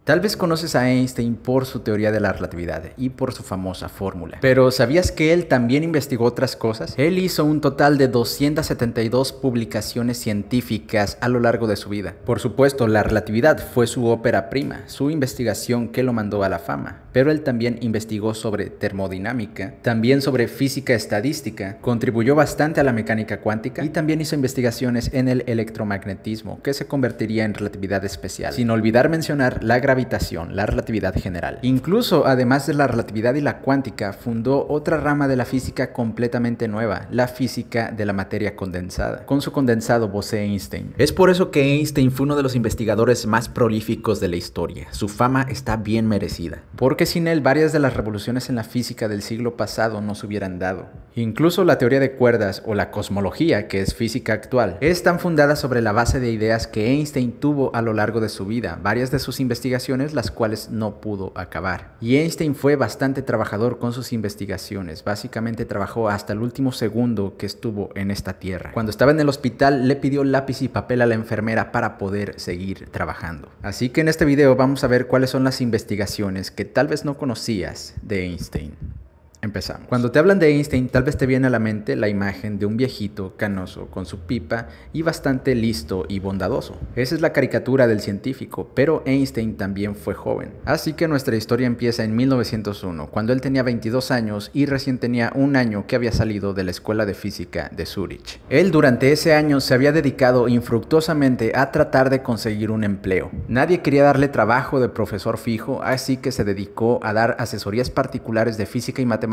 Tal vez conoces a Einstein por su teoría de la relatividad y por su famosa fórmula. Pero ¿sabías que él también investigó otras cosas? Él hizo un total de 272 publicaciones científicas a lo largo de su vida. Por supuesto, la relatividad fue su ópera prima, su investigación que lo mandó a la fama. Pero él también investigó sobre termodinámica, también sobre física estadística, contribuyó bastante a la mecánica cuántica y también hizo investigaciones en el electromagnetismo, que se convertiría en relatividad especial. Sin olvidar mencionar la gravitación, la relatividad general. Incluso, además de la relatividad y la cuántica, fundó otra rama de la física completamente nueva, la física de la materia condensada, con su condensado Bose-Einstein. Es por eso que Einstein fue uno de los investigadores más prolíficos de la historia. Su fama está bien merecida, porque sin él varias de las revoluciones en la física del siglo pasado no se hubieran dado. Incluso la teoría de cuerdas o la cosmología, que es física actual, están fundadas sobre la base de ideas que Einstein tuvo a lo largo de su vida, varias de sus investigaciones las cuales no pudo acabar. Y Einstein fue bastante trabajador con sus investigaciones, básicamente trabajó hasta el último segundo que estuvo en esta tierra. Cuando estaba en el hospital le pidió lápiz y papel a la enfermera para poder seguir trabajando. Así que en este video vamos a ver cuáles son las investigaciones que tal vez no conocías de Einstein. Empezamos. Cuando te hablan de Einstein, tal vez te viene a la mente la imagen de un viejito canoso con su pipa y bastante listo y bondadoso. Esa es la caricatura del científico, pero Einstein también fue joven. Así que nuestra historia empieza en 1901, cuando él tenía 22 años y recién tenía un año que había salido de la Escuela de Física de Zúrich. Él durante ese año se había dedicado infructuosamente a tratar de conseguir un empleo. Nadie quería darle trabajo de profesor fijo, así que se dedicó a dar asesorías particulares de física y matemáticas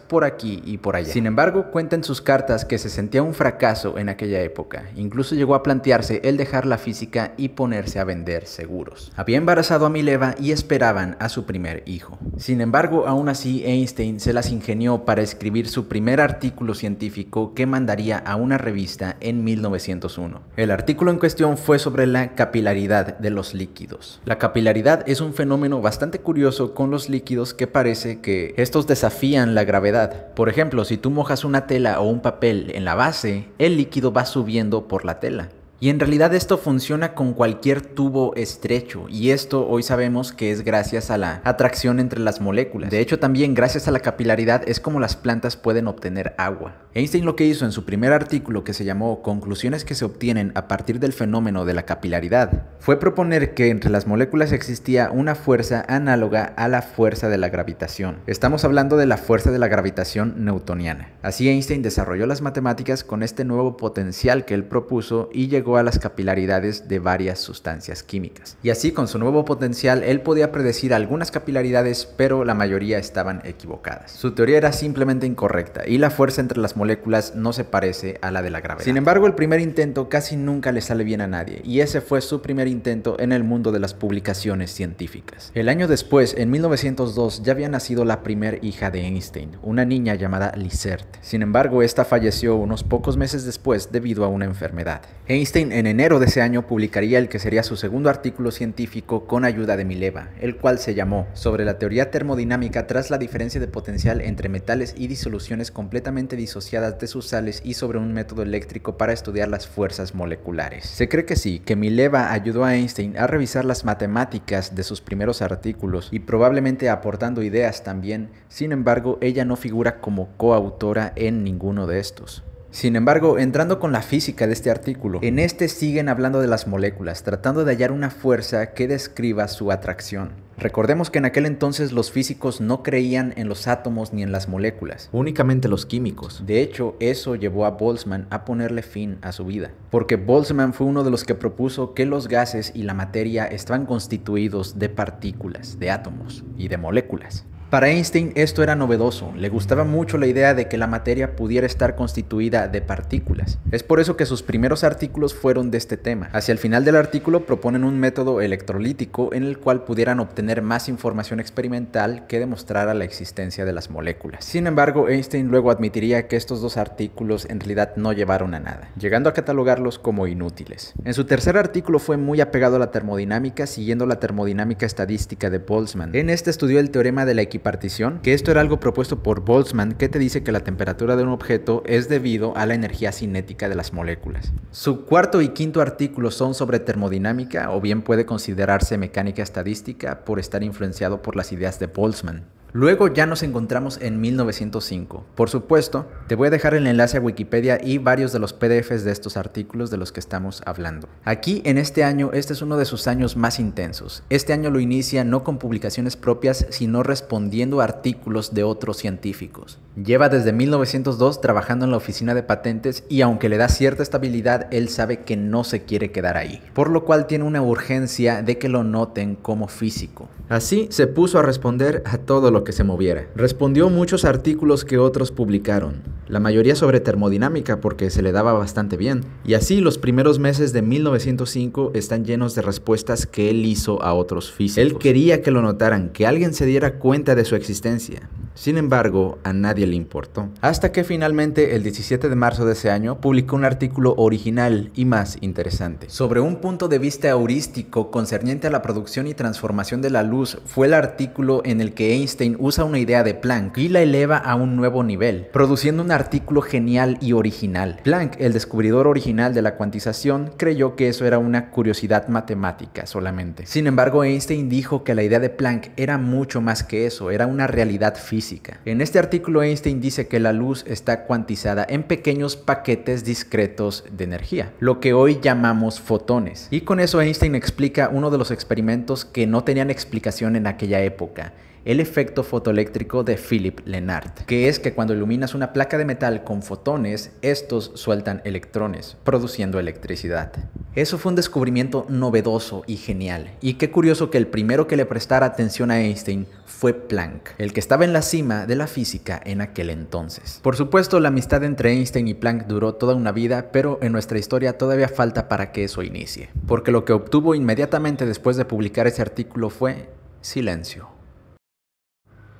por aquí y por allá. Sin embargo, cuenta en sus cartas que se sentía un fracaso en aquella época. Incluso llegó a plantearse el dejar la física y ponerse a vender seguros. Había embarazado a Mileva y esperaban a su primer hijo. Sin embargo, aún así, Einstein se las ingenió para escribir su primer artículo científico que mandaría a una revista en 1901. El artículo en cuestión fue sobre la capilaridad de los líquidos. La capilaridad es un fenómeno bastante curioso con los líquidos que parece que estos desafían la gravedad. Por ejemplo, si tú mojas una tela o un papel en la base, el líquido va subiendo por la tela. Y en realidad esto funciona con cualquier tubo estrecho, y esto hoy sabemos que es gracias a la atracción entre las moléculas. De hecho, también gracias a la capilaridad es como las plantas pueden obtener agua. Einstein lo que hizo en su primer artículo, que se llamó Conclusiones que se obtienen a partir del fenómeno de la capilaridad, fue proponer que entre las moléculas existía una fuerza análoga a la fuerza de la gravitación. Estamos hablando de la fuerza de la gravitación newtoniana. Así Einstein desarrolló las matemáticas con este nuevo potencial que él propuso y llegó a las capilaridades de varias sustancias químicas. Y así, con su nuevo potencial, él podía predecir algunas capilaridades, pero la mayoría estaban equivocadas. Su teoría era simplemente incorrecta y la fuerza entre las moléculas no se parece a la de la gravedad. Sin embargo, el primer intento casi nunca le sale bien a nadie, y ese fue su primer intento en el mundo de las publicaciones científicas. El año después, en 1902, ya había nacido la primer hija de Einstein, una niña llamada Lisette. Sin embargo, esta falleció unos pocos meses después debido a una enfermedad. Einstein en enero de ese año publicaría el que sería su segundo artículo científico con ayuda de Mileva, el cual se llamó Sobre la teoría termodinámica tras la diferencia de potencial entre metales y disoluciones completamente disociadas de sus sales y sobre un método eléctrico para estudiar las fuerzas moleculares. Se cree que sí, que Mileva ayudó a Einstein a revisar las matemáticas de sus primeros artículos y probablemente aportando ideas también. Sin embargo, ella no figura como coautora en ninguno de estos. Sin embargo, entrando con la física de este artículo, en este siguen hablando de las moléculas, tratando de hallar una fuerza que describa su atracción. Recordemos que en aquel entonces los físicos no creían en los átomos ni en las moléculas, únicamente los químicos. De hecho, eso llevó a Boltzmann a ponerle fin a su vida, porque Boltzmann fue uno de los que propuso que los gases y la materia estaban constituidos de partículas, de átomos y de moléculas. Para Einstein esto era novedoso, le gustaba mucho la idea de que la materia pudiera estar constituida de partículas. Es por eso que sus primeros artículos fueron de este tema. Hacia el final del artículo proponen un método electrolítico en el cual pudieran obtener más información experimental que demostrara la existencia de las moléculas. Sin embargo, Einstein luego admitiría que estos dos artículos en realidad no llevaron a nada, llegando a catalogarlos como inútiles. En su tercer artículo fue muy apegado a la termodinámica, siguiendo la termodinámica estadística de Boltzmann. En este estudió el teorema de la equivalencia equipartición, que esto era algo propuesto por Boltzmann, que te dice que la temperatura de un objeto es debido a la energía cinética de las moléculas. Su cuarto y quinto artículo son sobre termodinámica, o bien puede considerarse mecánica estadística por estar influenciado por las ideas de Boltzmann. Luego ya nos encontramos en 1905. Por supuesto, te voy a dejar el enlace a Wikipedia y varios de los PDFs de estos artículos de los que estamos hablando. Aquí, en este año, este es uno de sus años más intensos. Este año lo inicia no con publicaciones propias, sino respondiendo a artículos de otros científicos. Lleva desde 1902 trabajando en la oficina de patentes y aunque le da cierta estabilidad, él sabe que no se quiere quedar ahí, por lo cual tiene una urgencia de que lo noten como físico. Así se puso a responder a todo lo que se moviera. Respondió muchos artículos que otros publicaron, la mayoría sobre termodinámica porque se le daba bastante bien, y así los primeros meses de 1905 están llenos de respuestas que él hizo a otros físicos. Él quería que lo notaran, que alguien se diera cuenta de su existencia. Sin embargo, a nadie le importó. Hasta que finalmente, el 17 de marzo de ese año, publicó un artículo original y más interesante. Sobre un punto de vista heurístico concerniente a la producción y transformación de la luz, fue el artículo en el que Einstein usa una idea de Planck y la eleva a un nuevo nivel, produciendo un artículo genial y original. Planck, el descubridor original de la cuantización, creyó que eso era una curiosidad matemática solamente. Sin embargo, Einstein dijo que la idea de Planck era mucho más que eso, era una realidad física. En este artículo, Einstein dice que la luz está cuantizada en pequeños paquetes discretos de energía, lo que hoy llamamos fotones. Y con eso Einstein explica uno de los experimentos que no tenían explicación en aquella época: el efecto fotoeléctrico de Philipp Lenard, que es que cuando iluminas una placa de metal con fotones, estos sueltan electrones, produciendo electricidad. Eso fue un descubrimiento novedoso y genial, y qué curioso que el primero que le prestara atención a Einstein fue Planck, el que estaba en la cima de la física en aquel entonces. Por supuesto, la amistad entre Einstein y Planck duró toda una vida, pero en nuestra historia todavía falta para que eso inicie, porque lo que obtuvo inmediatamente después de publicar ese artículo fue silencio.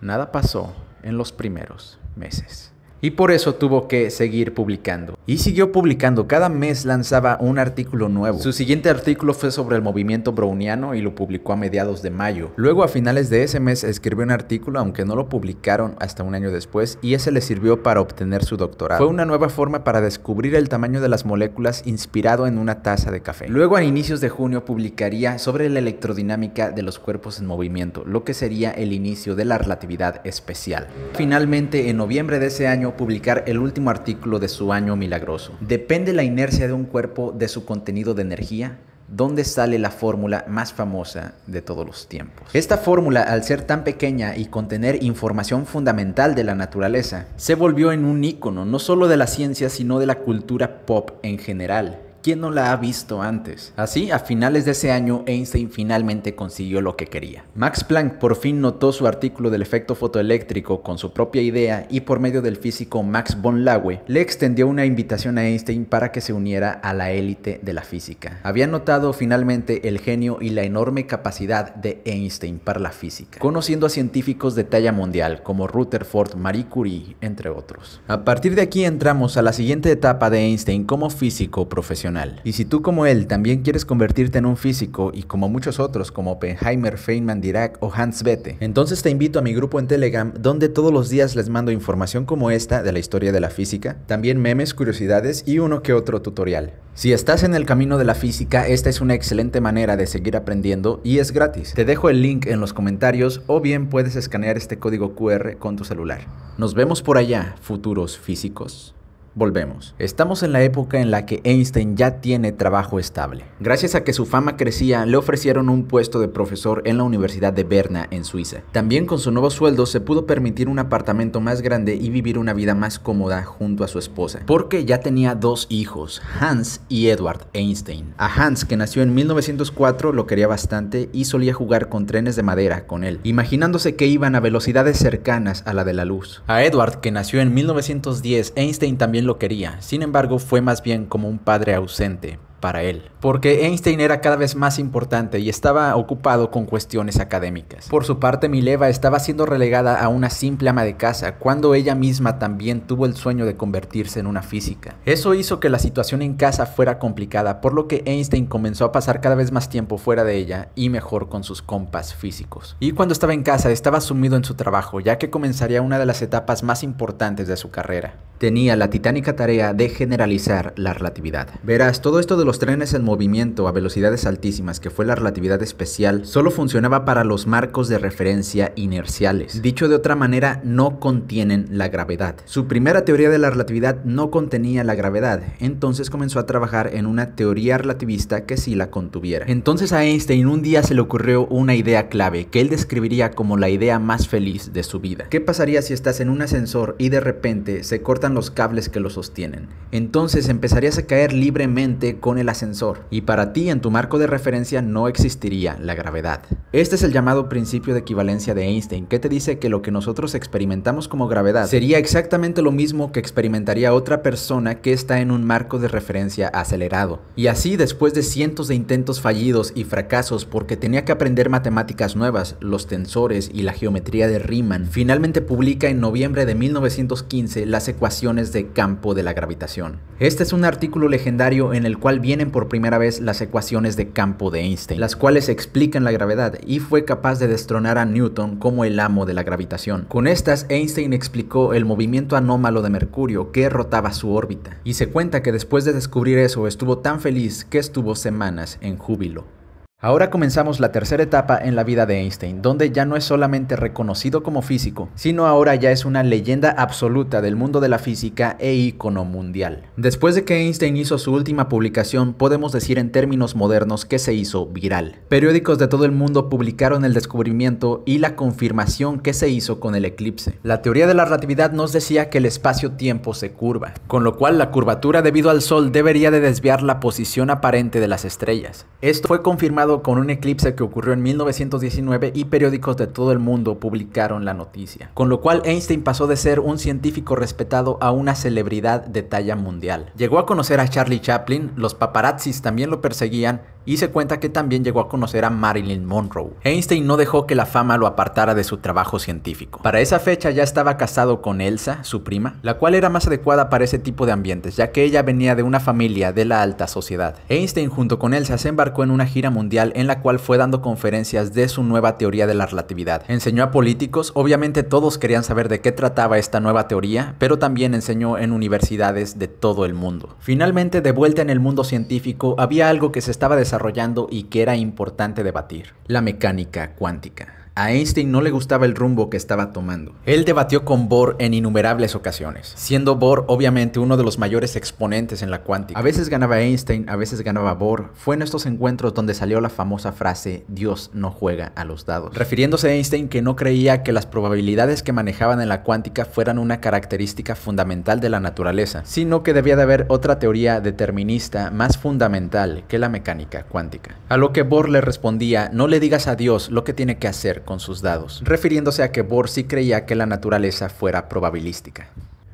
Nada pasó en los primeros meses. Y por eso tuvo que seguir publicando. Y siguió publicando, cada mes lanzaba un artículo nuevo. Su siguiente artículo fue sobre el movimiento browniano y lo publicó a mediados de mayo. Luego a finales de ese mes escribió un artículo, aunque no lo publicaron hasta un año después, y ese le sirvió para obtener su doctorado. Fue una nueva forma para descubrir el tamaño de las moléculas inspirado en una taza de café. Luego a inicios de junio publicaría sobre la electrodinámica de los cuerpos en movimiento, lo que sería el inicio de la relatividad especial. Finalmente, en noviembre de ese año, publicar el último artículo de su año milagroso. ¿Depende la inercia de un cuerpo de su contenido de energía? ¿Dónde sale la fórmula más famosa de todos los tiempos? Esta fórmula, al ser tan pequeña y contener información fundamental de la naturaleza, se volvió en un ícono no solo de la ciencia, sino de la cultura pop en general. ¿Quién no la ha visto antes? Así, a finales de ese año, Einstein finalmente consiguió lo que quería. Max Planck por fin notó su artículo del efecto fotoeléctrico con su propia idea y por medio del físico Max von Laue, le extendió una invitación a Einstein para que se uniera a la élite de la física. Había notado finalmente el genio y la enorme capacidad de Einstein para la física, conociendo a científicos de talla mundial como Rutherford, Marie Curie, entre otros. A partir de aquí entramos a la siguiente etapa de Einstein como físico profesional. Y si tú como él también quieres convertirte en un físico y como muchos otros como Oppenheimer, Feynman, Dirac o Hans Bethe, entonces te invito a mi grupo en Telegram donde todos los días les mando información como esta de la historia de la física, también memes, curiosidades y uno que otro tutorial. Si estás en el camino de la física, esta es una excelente manera de seguir aprendiendo y es gratis. Te dejo el link en los comentarios o bien puedes escanear este código QR con tu celular. Nos vemos por allá, futuros físicos. Volvemos. Estamos en la época en la que Einstein ya tiene trabajo estable. Gracias a que su fama crecía, le ofrecieron un puesto de profesor en la Universidad de Berna, en Suiza. También con su nuevo sueldo se pudo permitir un apartamento más grande y vivir una vida más cómoda junto a su esposa, porque ya tenía dos hijos, Hans y Edward Einstein. A Hans, que nació en 1904, lo quería bastante y solía jugar con trenes de madera con él, imaginándose que iban a velocidades cercanas a la de la luz. A Edward, que nació en 1910, Einstein también lo quería, sin embargo fue más bien como un padre ausente, para él, porque Einstein era cada vez más importante y estaba ocupado con cuestiones académicas. Por su parte, Mileva estaba siendo relegada a una simple ama de casa, cuando ella misma también tuvo el sueño de convertirse en una física. Eso hizo que la situación en casa fuera complicada, por lo que Einstein comenzó a pasar cada vez más tiempo fuera de ella y mejor con sus compas físicos. Y cuando estaba en casa, estaba sumido en su trabajo, ya que comenzaría una de las etapas más importantes de su carrera. Tenía la titánica tarea de generalizar la relatividad. Verás, todo esto de los trenes en movimiento a velocidades altísimas, que fue la relatividad especial, solo funcionaba para los marcos de referencia inerciales. Dicho de otra manera, no contienen la gravedad. Su primera teoría de la relatividad no contenía la gravedad, entonces comenzó a trabajar en una teoría relativista que sí la contuviera. Entonces a Einstein un día se le ocurrió una idea clave, que él describiría como la idea más feliz de su vida. ¿Qué pasaría si estás en un ascensor y de repente se cortan los cables que lo sostienen? Entonces empezarías a caer libremente con el ascensor, y para ti en tu marco de referencia no existiría la gravedad. Este es el llamado principio de equivalencia de Einstein, que te dice que lo que nosotros experimentamos como gravedad sería exactamente lo mismo que experimentaría otra persona que está en un marco de referencia acelerado. Y así, después de cientos de intentos fallidos y fracasos porque tenía que aprender matemáticas nuevas, los tensores y la geometría de Riemann, finalmente publica en noviembre de 1915 las ecuaciones de campo de la gravitación. Este es un artículo legendario en el cual vienen por primera vez las ecuaciones de campo de Einstein, las cuales explican la gravedad, y fue capaz de destronar a Newton como el amo de la gravitación. Con estas, Einstein explicó el movimiento anómalo de Mercurio que rotaba su órbita, y se cuenta que después de descubrir eso estuvo tan feliz que estuvo semanas en júbilo. Ahora comenzamos la tercera etapa en la vida de Einstein, donde ya no es solamente reconocido como físico, sino ahora ya es una leyenda absoluta del mundo de la física e ícono mundial. Después de que Einstein hizo su última publicación, podemos decir en términos modernos que se hizo viral. Periódicos de todo el mundo publicaron el descubrimiento y la confirmación que se hizo con el eclipse. La teoría de la relatividad nos decía que el espacio-tiempo se curva, con lo cual la curvatura debido al Sol debería de desviar la posición aparente de las estrellas. Esto fue confirmado con un eclipse que ocurrió en 1919 y periódicos de todo el mundo publicaron la noticia, con lo cual Einstein pasó de ser un científico respetado a una celebridad de talla mundial. Llegó a conocer a Charlie Chaplin, los paparazzis también lo perseguían, y se cuenta que también llegó a conocer a Marilyn Monroe. Einstein no dejó que la fama lo apartara de su trabajo científico. Para esa fecha ya estaba casado con Elsa, su prima, la cual era más adecuada para ese tipo de ambientes, ya que ella venía de una familia de la alta sociedad. Einstein junto con Elsa se embarcó en una gira mundial en la cual fue dando conferencias de su nueva teoría de la relatividad. Enseñó a políticos, obviamente todos querían saber de qué trataba esta nueva teoría, pero también enseñó en universidades de todo el mundo. Finalmente, de vuelta en el mundo científico, había algo que se estaba desarrollando y que era importante debatir: la mecánica cuántica. A Einstein no le gustaba el rumbo que estaba tomando. Él debatió con Bohr en innumerables ocasiones, siendo Bohr obviamente uno de los mayores exponentes en la cuántica. A veces ganaba Einstein, a veces ganaba Bohr. Fue en estos encuentros donde salió la famosa frase "Dios no juega a los dados", refiriéndose a Einstein, que no creía que las probabilidades que manejaban en la cuántica fueran una característica fundamental de la naturaleza, sino que debía de haber otra teoría determinista más fundamental que la mecánica cuántica. A lo que Bohr le respondía: "No le digas a Dios lo que tiene que hacer con sus dados", refiriéndose a que Bohr sí creía que la naturaleza fuera probabilística.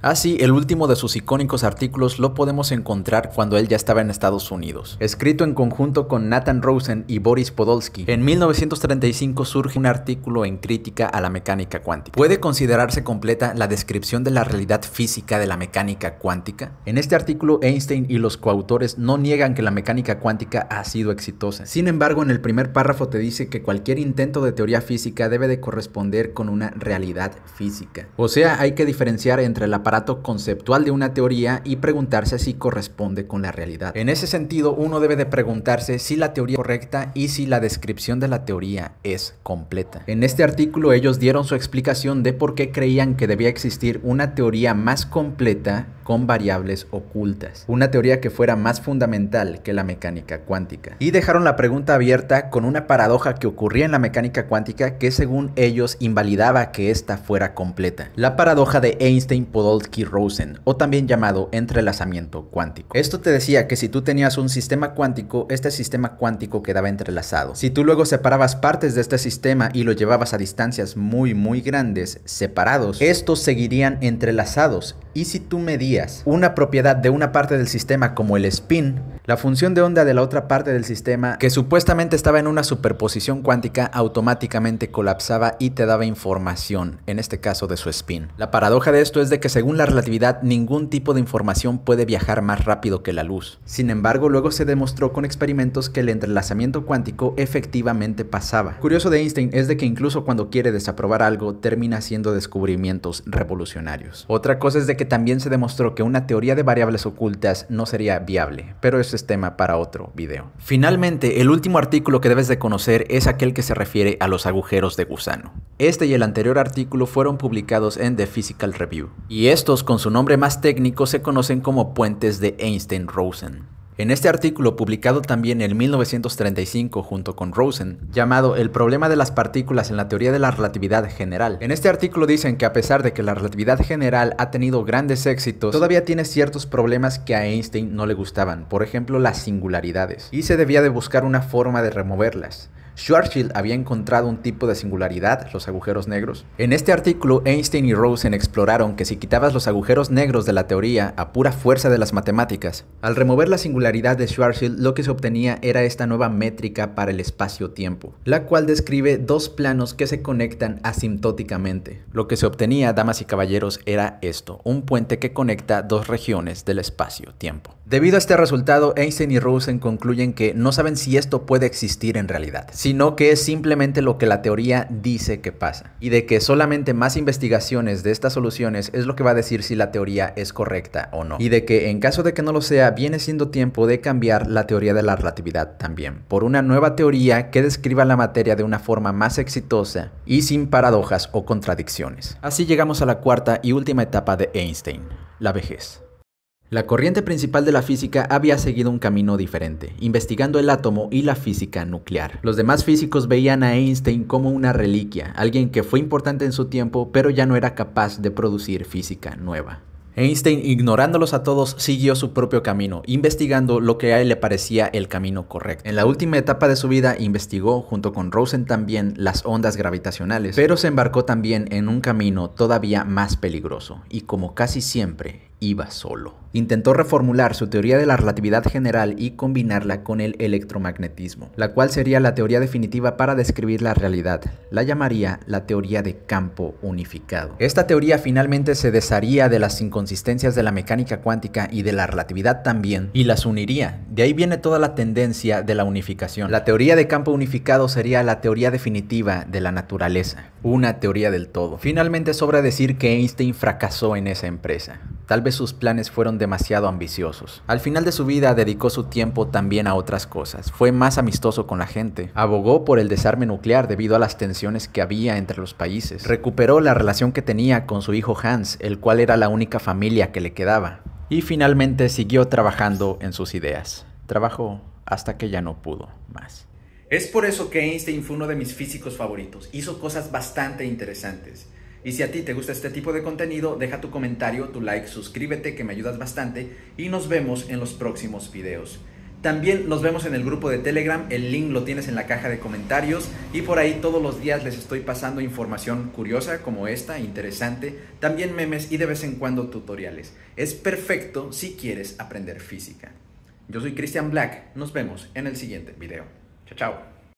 Así, el último de sus icónicos artículos lo podemos encontrar cuando él ya estaba en Estados Unidos. Escrito en conjunto con Nathan Rosen y Boris Podolsky, en 1935 surge un artículo en crítica a la mecánica cuántica. ¿Puede considerarse completa la descripción de la realidad física de la mecánica cuántica? En este artículo, Einstein y los coautores no niegan que la mecánica cuántica ha sido exitosa. Sin embargo, en el primer párrafo te dice que cualquier intento de teoría física debe de corresponder con una realidad física. O sea, hay que diferenciar entre la conceptual de una teoría y preguntarse si corresponde con la realidad. En ese sentido, uno debe de preguntarse si la teoría es correcta y si la descripción de la teoría es completa. En este artículo ellos dieron su explicación de por qué creían que debía existir una teoría más completa con variables ocultas, una teoría que fuera más fundamental que la mecánica cuántica. Y dejaron la pregunta abierta con una paradoja que ocurría en la mecánica cuántica que según ellos invalidaba que ésta fuera completa. La paradoja de Einstein-Podolsky-Rosen, o también llamado entrelazamiento cuántico. Esto te decía que si tú tenías un sistema cuántico, este sistema cuántico quedaba entrelazado. Si tú luego separabas partes de este sistema y lo llevabas a distancias muy grandes, separados, estos seguirían entrelazados. Y si tú medías una propiedad de una parte del sistema como el spin, La función de onda de la otra parte del sistema, que supuestamente estaba en una superposición cuántica, automáticamente colapsaba y te daba información, en este caso de su spin. La paradoja de esto es de que según la relatividad, ningún tipo de información puede viajar más rápido que la luz. Sin embargo, luego se demostró con experimentos que el entrelazamiento cuántico efectivamente pasaba. Curioso de Einstein es de que incluso cuando quiere desaprobar algo, termina haciendo descubrimientos revolucionarios. Otra cosa es de que también se demostró que una teoría de variables ocultas no sería viable, pero eso es tema para otro video. Finalmente, el último artículo que debes de conocer es aquel que se refiere a los agujeros de gusano. Este y el anterior artículo fueron publicados en The Physical Review, y estos, con su nombre más técnico, se conocen como puentes de Einstein-Rosen. En este artículo, publicado también en 1935 junto con Rosen, llamado El problema de las partículas en la teoría de la relatividad general. En este artículo dicen que a pesar de que la relatividad general ha tenido grandes éxitos, todavía tiene ciertos problemas que a Einstein no le gustaban, por ejemplo las singularidades, y se debía de buscar una forma de removerlas. Schwarzschild había encontrado un tipo de singularidad, los agujeros negros. En este artículo, Einstein y Rosen exploraron que si quitabas los agujeros negros de la teoría a pura fuerza de las matemáticas, al remover la singularidad de Schwarzschild, lo que se obtenía era esta nueva métrica para el espacio-tiempo, la cual describe dos planos que se conectan asintóticamente. Lo que se obtenía, damas y caballeros, era esto, un puente que conecta dos regiones del espacio-tiempo. Debido a este resultado, Einstein y Rosen concluyen que no saben si esto puede existir en realidad, sino que es simplemente lo que la teoría dice que pasa, y de que solamente más investigaciones de estas soluciones es lo que va a decir si la teoría es correcta o no, y de que en caso de que no lo sea, viene siendo tiempo de cambiar la teoría de la relatividad también, por una nueva teoría que describa la materia de una forma más exitosa y sin paradojas o contradicciones. Así llegamos a la cuarta y última etapa de Einstein, la vejez. La corriente principal de la física había seguido un camino diferente, investigando el átomo y la física nuclear. Los demás físicos veían a Einstein como una reliquia, alguien que fue importante en su tiempo, pero ya no era capaz de producir física nueva. Einstein, ignorándolos a todos, siguió su propio camino, investigando lo que a él le parecía el camino correcto. En la última etapa de su vida investigó, junto con Rosen también, las ondas gravitacionales, pero se embarcó también en un camino todavía más peligroso, y como casi siempre, iba solo. Intentó reformular su teoría de la relatividad general y combinarla con el electromagnetismo, la cual sería la teoría definitiva para describir la realidad. La llamaría la teoría de campo unificado. Esta teoría finalmente se desharía de las inconsistencias de la mecánica cuántica y de la relatividad también, y las uniría. De ahí viene toda la tendencia de la unificación. La teoría de campo unificado sería la teoría definitiva de la naturaleza, una teoría del todo. Finalmente sobra decir que Einstein fracasó en esa empresa. Tal vez sus planes fueron demasiado ambiciosos. Al final de su vida dedicó su tiempo también a otras cosas. Fue más amistoso con la gente. Abogó por el desarme nuclear debido a las tensiones que había entre los países. Recuperó la relación que tenía con su hijo Hans, el cual era la única familia que le quedaba. Y finalmente siguió trabajando en sus ideas. Trabajó hasta que ya no pudo más. Es por eso que Einstein fue uno de mis físicos favoritos. Hizo cosas bastante interesantes. Y si a ti te gusta este tipo de contenido, deja tu comentario, tu like, suscríbete, que me ayudas bastante, y nos vemos en los próximos videos. También nos vemos en el grupo de Telegram, el link lo tienes en la caja de comentarios, y por ahí todos los días les estoy pasando información curiosa como esta, interesante, también memes y de vez en cuando tutoriales. Es perfecto si quieres aprender física. Yo soy Christian Black, nos vemos en el siguiente video. Chao, chao.